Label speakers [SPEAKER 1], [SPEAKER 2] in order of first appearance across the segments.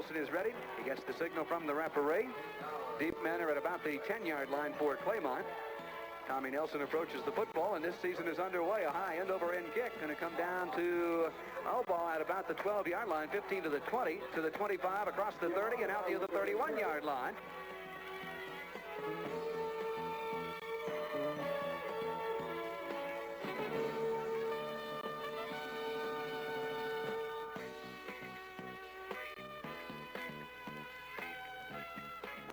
[SPEAKER 1] Nelson is ready. He gets the signal from the referee. Deep men are at about the 10-yard line for Claymont. Tommy Nelson approaches the football, and this season is underway. A high end-over-end kick going to come down to ball at about the 12-yard line, 15 to the 20, to the 25, across the 30, and out to the 31-yard line.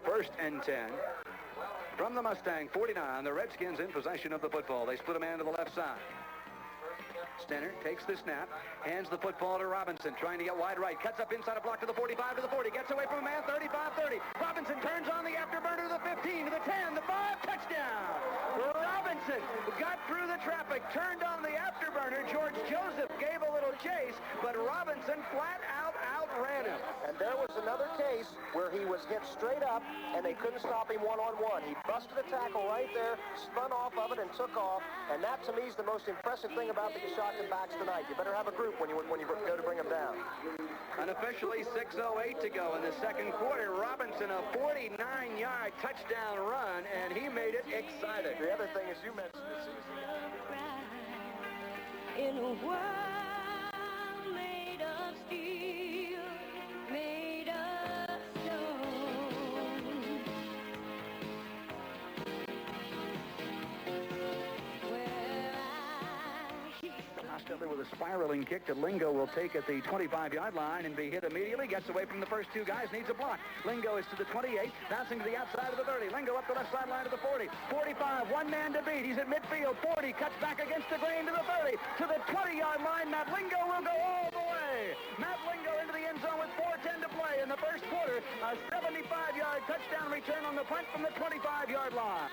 [SPEAKER 1] First and 10. From the Mustang 49, the Redskins in possession of the football. They split a man to the left side. Stenner takes the snap, hands the football to Robinson, trying to get wide right, cuts up inside a block to the 45, to the 40, gets away from a man, 35-30. Robinson turns on the afterburner to the 15, to the 10, the 5, touchdown! Robinson got through the traffic, turned on the afterburner. George Joseph gave a little chase, but Robinson flat out outran him.
[SPEAKER 2] And there was another case where he was hit straight up, and they couldn't stop him one-on-one. He busted a tackle right there, spun off of it, and took off. And that, to me, is the most impressive thing about the Coshocton backs tonight. You better have a group when you go to bring them down.
[SPEAKER 1] Unofficially, 6:08 to go in the second quarter. Robinson, a 49-yard touchdown run, and he made it exciting.
[SPEAKER 2] The other thing, as you mentioned,
[SPEAKER 3] in a world made of steel, made of stone, where
[SPEAKER 1] Costello with a spiraling kick that Lenzo will take at the 25-yard line and be hit immediately. Gets away from the first two guys, needs a block. Lenzo is to the 28, bouncing to the outside of the 30. Lenzo up the left sideline to the 40. 45, one man to beat. He's at midfield. 40, cuts back against the grain to the 30. To the 20-yard line, Matt Lenzo will go all the way. Matt Lenzo into the end zone with 4:10 to play in the first quarter. A 75-yard touchdown return on the punt from the 25-yard line.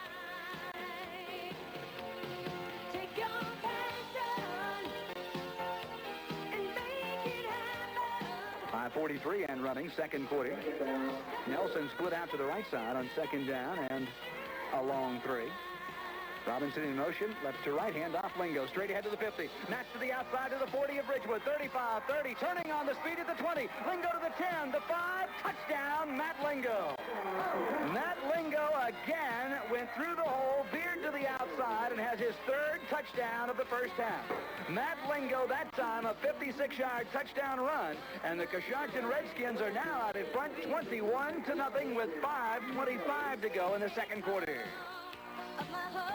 [SPEAKER 1] 5:43 and running, second quarter. Nelson split out to the right side on second down and a long three. Robinson in motion, left to right, hand off Lenzo, straight ahead to the 50. Match to the outside to the 40 of Ridgewood, 35-30, turning on the speed at the 20. Lenzo to the 10, the 5, touchdown, Matt Lenzo. Matt Lenzo again went through the hole, veered to the outside, and has his third touchdown of the first half. Matt Lenzo, that time, a 56-yard touchdown run, and the Coshocton Redskins are now out in front, 21-0, with 5:25 to go in the second quarter.
[SPEAKER 3] of my heart.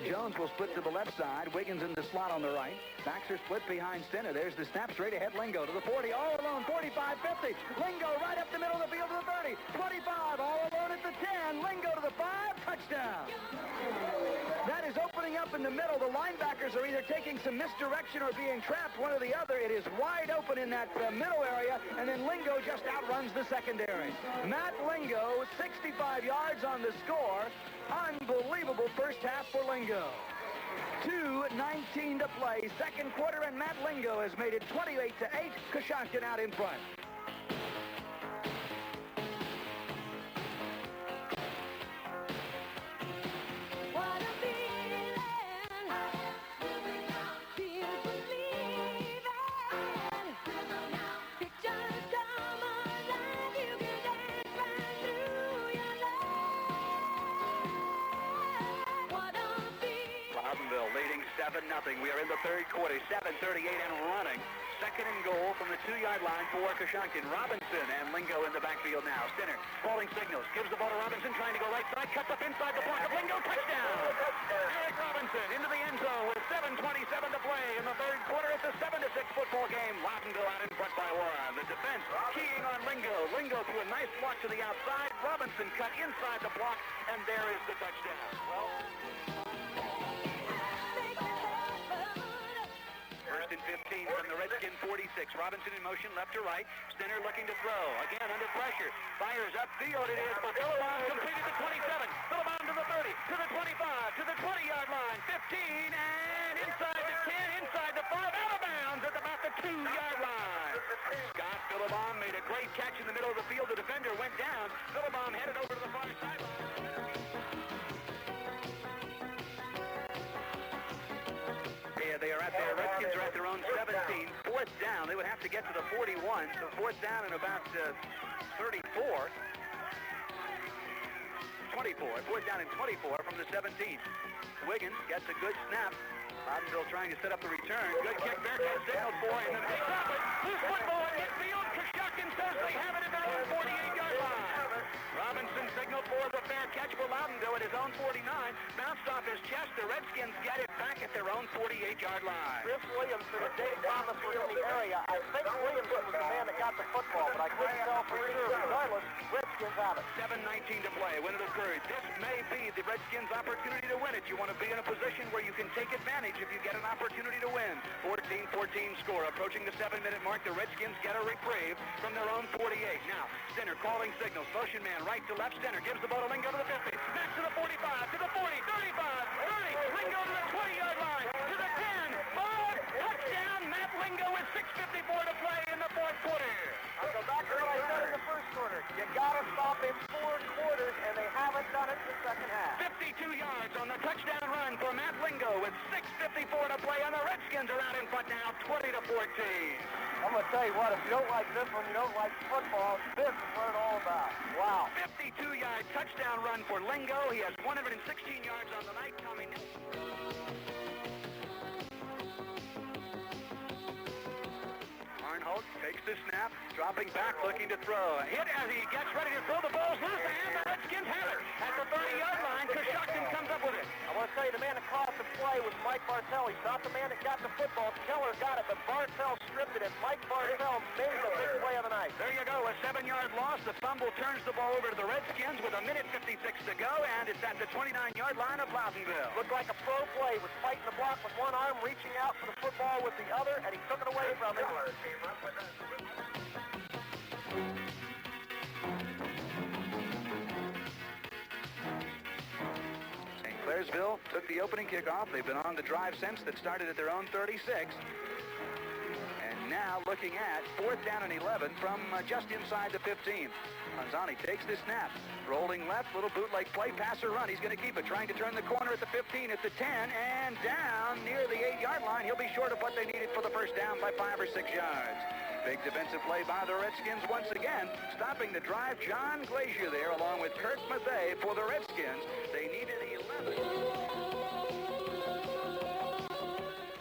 [SPEAKER 1] Jones will split to the left side. Wiggins in the slot on the right. Backs are split behind Stenner. There's the snap straight ahead. Lenzo to the 40. All alone. 45-50. Lenzo right up the middle of the field to the 30. 25. All alone at the 10. Lenzo to the 5. Touchdown. That is opening up in the middle. The linebackers are either taking some misdirection or being trapped, one or the other. It is wide open in that middle area, and then Lenzo just outruns the secondary. Matt Lenzo, 65 yards on the score. Unbelievable first half for Lenzo. 2:19 to play, second quarter, and Matt Lenzo has made it 28-8. Coshocton out in front. Leading 7-0. We are in the third quarter, 7:38 and running. Second and goal from the 2-yard line for Coshocton. Robinson and Lenzo in the backfield now. Stenner calling signals, gives the ball to Robinson, trying to go right side, cuts up inside the block of Lenzo. Touchdown! Eric Robinson into the end zone with 7:27 to play in the third quarter. It's a 7-6 football game. Loudonville out in front by one. The defense keying on Lenzo. Lenzo threw a nice block to the outside. Robinson cut inside the block, and there is the touchdown. Well, first and 15 from the Redskin 46. Robinson in motion, left to right. Stenner looking to throw. Again under pressure. Fires upfield. It is for Philibon, completed to 27. Philibon to the 30, to the 25, to the 20-yard line. 15, and inside the 10, inside the 5, out of bounds at about the 2-yard line. Scott Philibon made a great catch in the middle of the field. The defender went down. Philibon headed over to the far sideline. They are at their Redskins are at their own 7. get to the 41, so fourth down and about 34. 24, fourth down and 24 from the 17. Wiggins gets a good snap. Loudonville trying to set up the return. Good kick. Bearcat signaled for, and then they drop it. Loose football in midfield. Coshocton says they have it at their own 48-yard line. Robinson signaled for the fair catch for Loudonville at his own 49. Bounced off his chest. The Redskins get it back at their own 48-yard line.
[SPEAKER 2] Chris Williamson and Dave Thomas were in the area. I think Williamson was the man that got the football, but I couldn't tell for sure. Regardless, Redskins have it.
[SPEAKER 1] 7:19 to play. Win it occurred. This may be the Redskins' opportunity to win it. You want to be in a position where you can take advantage if you get an opportunity to win. 14-14 score. Approaching the 7-minute mark, the Redskins get a reprieve from their own 48. Now, Stenner calling signals. Motion man right to left. Stenner gives the ball to Lingo to the 50. Back to the 45, to the 40, 35, 30. Lingo to the 20-yard line, to the 10. 5, touchdown. Matt Lingo with 6:54 to play in the fourth quarter.
[SPEAKER 2] I'll go back to what I said in the first quarter. You got to stop in 4 quarters, and they haven't done it in the second half.
[SPEAKER 1] 52 yards on the touchdown run for Matt Lingo with 6:54 to play, and the Redskins are out in front now, 20-14.
[SPEAKER 2] I'm going to tell you what, if you don't like this one, you don't like football, this is what it's all about. Wow.
[SPEAKER 1] 52-yard touchdown run for Lingo. He has 116 yards on the night. Tommy Arnholt takes the snap, dropping back, looking to throw. A hit as he gets ready to throw. The ball's loose, and the Redskins have it. At the 30-yard line, Coshocton comes up with it.
[SPEAKER 2] I want to tell you, the man that caught the play was Mike Bartell. He's not the man that got the football. Keller got it, but Bartell stripped it, and Mike Bartell made the big play of the night.
[SPEAKER 1] There you go, a 7-yard loss. The fumble turns the ball over to the Redskins with 1:56 to go, and it's at the 29-yard line of Loudonville.
[SPEAKER 2] Looked like a pro play. Was fighting the block with one arm, reaching out for the football with the other, and he took it away from him.
[SPEAKER 1] St. Clairsville took the opening kickoff. They've been on the drive since that started at their own 36. And now looking at fourth down and 11 from just inside the 15. Anzani takes the snap. Rolling left, little bootleg play, passer run. He's going to keep it, trying to turn the corner at the 15, at the 10, and down near the 8-yard line. He'll be short of what they needed for the first down by 5 or 6 yards. Big defensive play by the Redskins once again, stopping the drive. John Glazier there along with Kirk Mathay for the Redskins. They needed 11.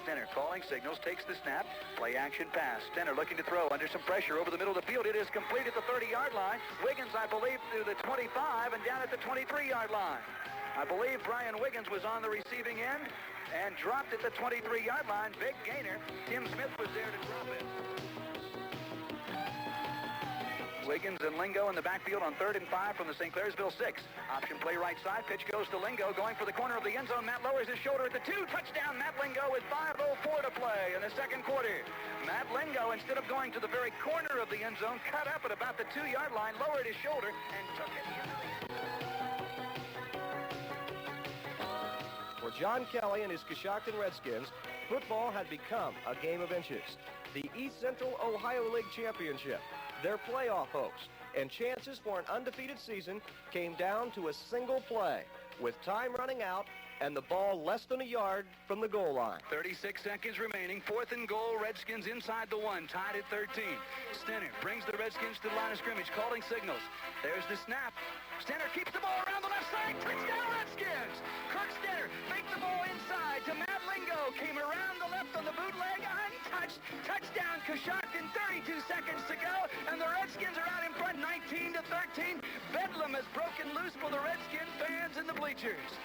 [SPEAKER 1] Stenner calling signals, takes the snap, play action pass. Stenner looking to throw under some pressure over the middle of the field. It is complete at the 30-yard line. Wiggins, I believe, to the 25 and down at the 23-yard line. I believe Brian Wiggins was on the receiving end and dropped at the 23-yard line. Big gainer. Tim Smith was there to drop it. Wiggins and Lingo in the backfield on 3rd and 5 from the St. Clairsville 6. Option play right side. Pitch goes to Lingo, going for the corner of the end zone. Matt lowers his shoulder at the 2. Touchdown, Matt Lingo with 5:04 to play in the second quarter. Matt Lingo, instead of going to the very corner of the end zone, cut up at about the 2-yard line, lowered his shoulder, and took it into the end zone.
[SPEAKER 2] For John Kelly and his Coshocton Redskins, football had become a game of inches. The East Central Ohio League Championship, their playoff hopes, and chances for an undefeated season came down to a single play with time running out and the ball less than a yard from the goal line.
[SPEAKER 1] 36 seconds remaining. 4th and goal. Redskins inside the 1, tied at 13. Stenner brings the Redskins to the line of scrimmage, calling signals. There's the snap. Stenner keeps the ball around the left side. Touchdown, Redskins! Kirk Stenner faked the ball inside to Matt Lingo. Came around the left on the bootleg, untouched. Touchdown, Coshocton. 32 seconds to go, and the Redskins are out in front, 19-13. Bedlam has broken loose for the Redskin fans in the bleachers.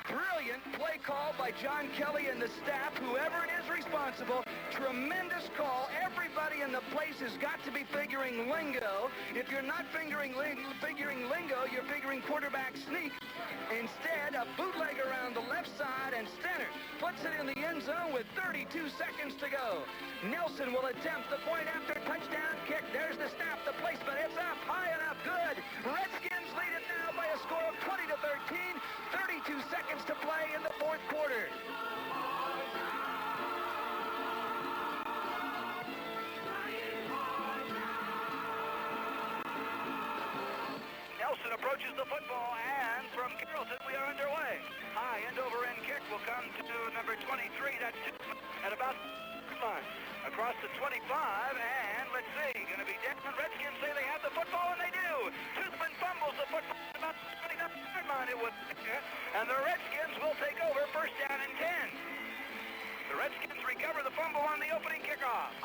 [SPEAKER 1] Brilliant play call by John Kelly and the staff, whoever it is responsible. Tremendous call. Everybody in the place has got to be figuring lingo. If you're not figuring lingo, you're figuring quarterback sneak. Instead, a bootleg around the left side, and Stenner puts it in the end zone with 32 seconds to go. Nelson will attempt the point after touchdown kick. There's the snap, the placement. It's up, high enough, good. Redskins lead it now by a score of 20-13. 32 seconds to play in the fourth quarter. Nelson approaches the football, and from Carrollton we are underway. High end over end kick will come to number 23. That's at about line. Across the 25, and let's see, going to be Denton Redskins say they have the football, and they do. Toothman fumbles the football about the 29-yard line. It was there, and the Redskins will take over first down and 10. The Redskins recover the fumble on the opening kickoff.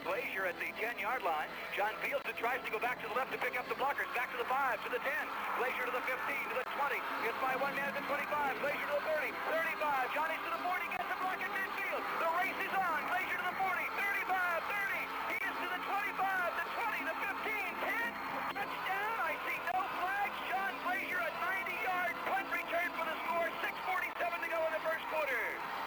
[SPEAKER 1] Glazier at the 10-yard line. John Fields tries to go back to the left to pick up the blockers. Back to the 5, to the 10. Glazier to the 15, to the 20. Gets by one man at the 25. Glazier to the 30, 35. Johnny's to the 40. Gets the block at midfield. The race is on. Glazier to the 40, 35, 30. He is to the 25, the 20, the 15, 10. Touchdown. I see no flags. John Glazier, a 90-yard punt return for the score. 6:47 to go in the first quarter.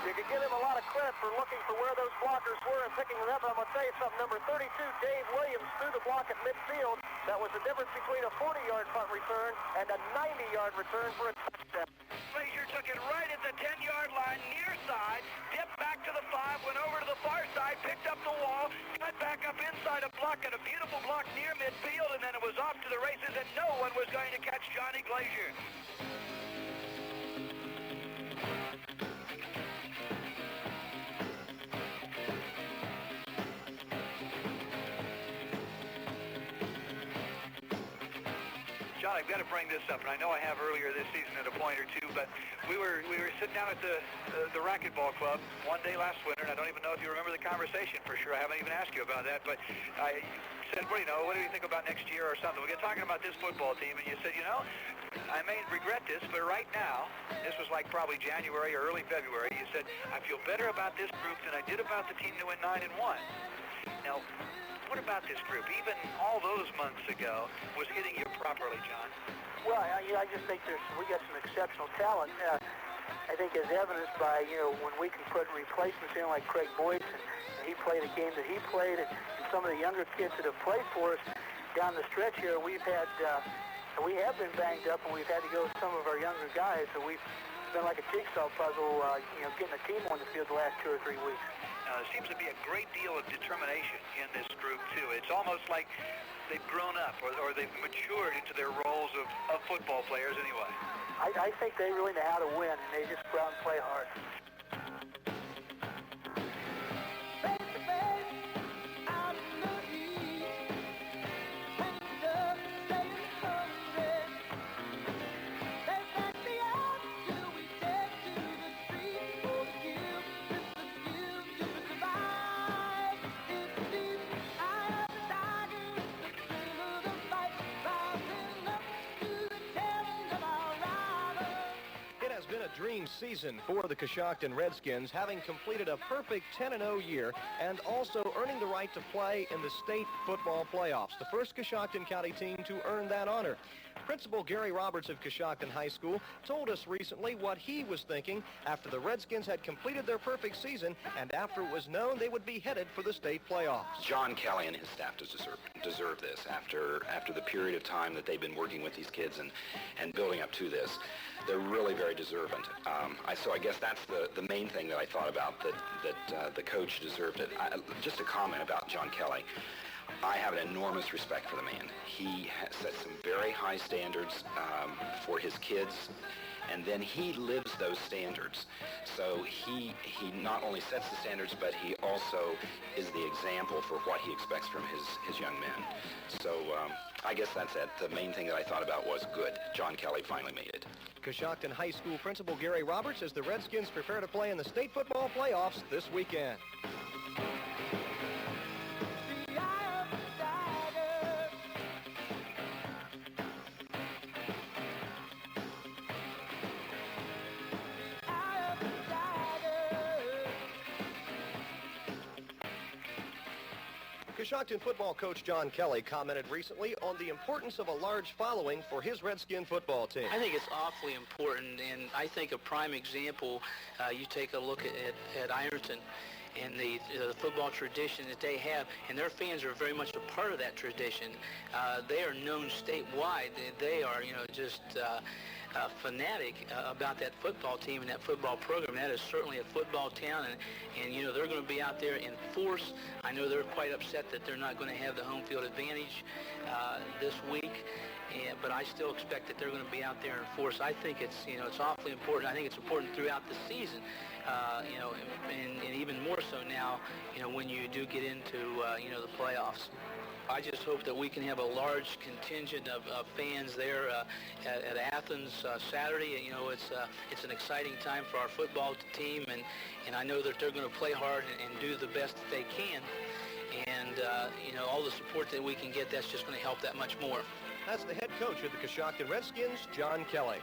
[SPEAKER 2] You could give him a lot of credit for looking for where those blockers were and picking them up. I'm going to tell you something. Number 32, Dave Williams, threw the block at midfield. That was the difference between a 40-yard punt return and a 90-yard return for a touchdown.
[SPEAKER 1] Glazier took it right at the 10-yard line, near side, dipped back to the 5, went over to the far side, picked up the wall, got back up inside a block, and a beautiful block near midfield, and then it was off to the races, and no one was going to catch Johnny Glazier. John, I've got to bring this up, and I know I have earlier this season at a point or two, but we were sitting down at the racquetball club one day last winter, and I don't even know if you remember the conversation for sure. I haven't even asked you about that, but I said, well, what do you think about next year or something? We got talking about this football team, and you said, I may regret this, but right now, this was like probably January or early February, you said, I feel better about this group than I did about the team that went 9-1. Now, what about this group, even all those months ago, was hitting you properly, John?
[SPEAKER 4] Well, I just think we got some exceptional talent. I think as evidenced by, when we can put replacements in like Craig Boyce, and he played a game that he played, and some of the younger kids that have played for us down the stretch here, we have been banged up, and we've had to go with some of our younger guys, so we've been like a jigsaw puzzle, getting the team on the field the last 2 or 3 weeks.
[SPEAKER 1] There seems to be a great deal of determination in this group, too. It's almost like they've grown up or they've matured into their roles of football players anyway.
[SPEAKER 4] I think they really know how to win, and they just go out and play hard.
[SPEAKER 5] Dream season for the Coshocton Redskins, having completed a perfect 10-0 year and also earning the right to play in the state football playoffs, the first Coshocton County team to earn that honor. Principal Gary Roberts of Coshocton High School told us recently what he was thinking after the Redskins had completed their perfect season and after it was known they would be headed for the state playoffs.
[SPEAKER 6] John Kelly and his staff deserve this after the period of time that they've been working with these kids and building up to this. They're really very deserving. So I guess that's the main thing that I thought about, that the coach deserved it. Just a comment about John Kelly. I have an enormous respect for the man. He has set some very high standards for his kids, and then he lives those standards. So he not only sets the standards, but he also is the example for what he expects from his young men. So I guess that's it. The main thing that I thought about was good. John Kelly finally made it.
[SPEAKER 5] Coshocton High School Principal Gary Roberts as the Redskins prepare to play in the state football playoffs this weekend. Coshocton football coach John Kelly commented recently on the importance of a large following for his Redskin football team.
[SPEAKER 7] I think it's awfully important, and I think a prime example, you take a look at Ironton and the football tradition that they have, and their fans are very much a part of that tradition. They are known statewide. They are, just fanatic about that football team and that football program. That is certainly a football town, and they're going to be out there in force. I know they're quite upset that they're not going to have the home field advantage this week. But I still expect that they're going to be out there in force. I think it's awfully important. I think it's important throughout the season, and even more so now, when you do get into, the playoffs. I just hope that we can have a large contingent of fans there at Athens Saturday. It's an exciting time for our football team, and I know that they're going to play hard and do the best that they can. And, all the support that we can get, that's just going to help that much more.
[SPEAKER 5] That's the head coach of the Coshocton Redskins, John Kelly.